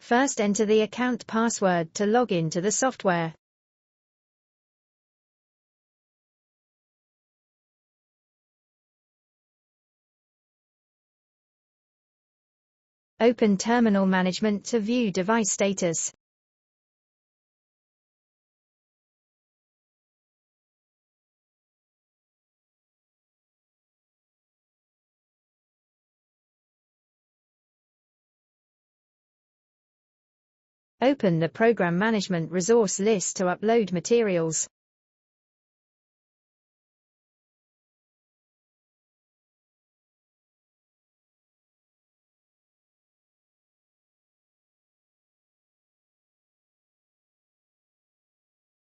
First, enter the account password to log into the software. Open Terminal Management to view device status. Open the Program Management resource list to upload materials.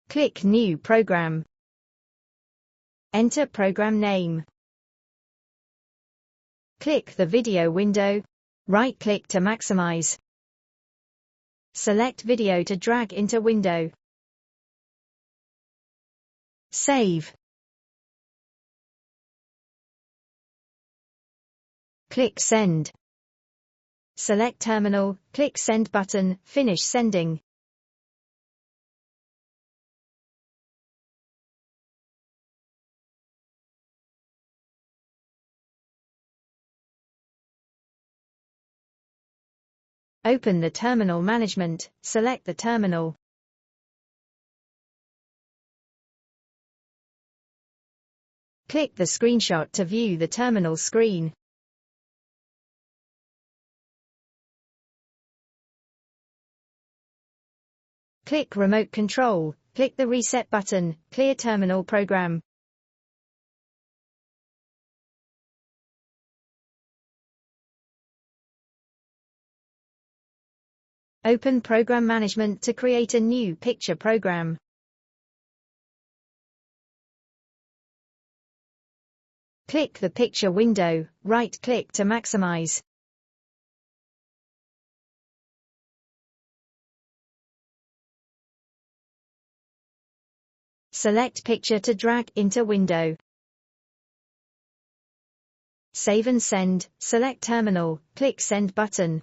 Click New Program. Enter program name. Click the video window. Right-click to maximize. Select video to drag into window. Save. Click Send. Select Terminal, click Send button, finish sending. Open the Terminal Management, select the terminal. Click the screenshot to view the terminal screen. Click Remote Control, click the Reset button, clear terminal program. Open Program Management to create a new picture program. Click the picture window, right-click to maximize. Select Picture to drag into window. Save and send, select Terminal, click Send button.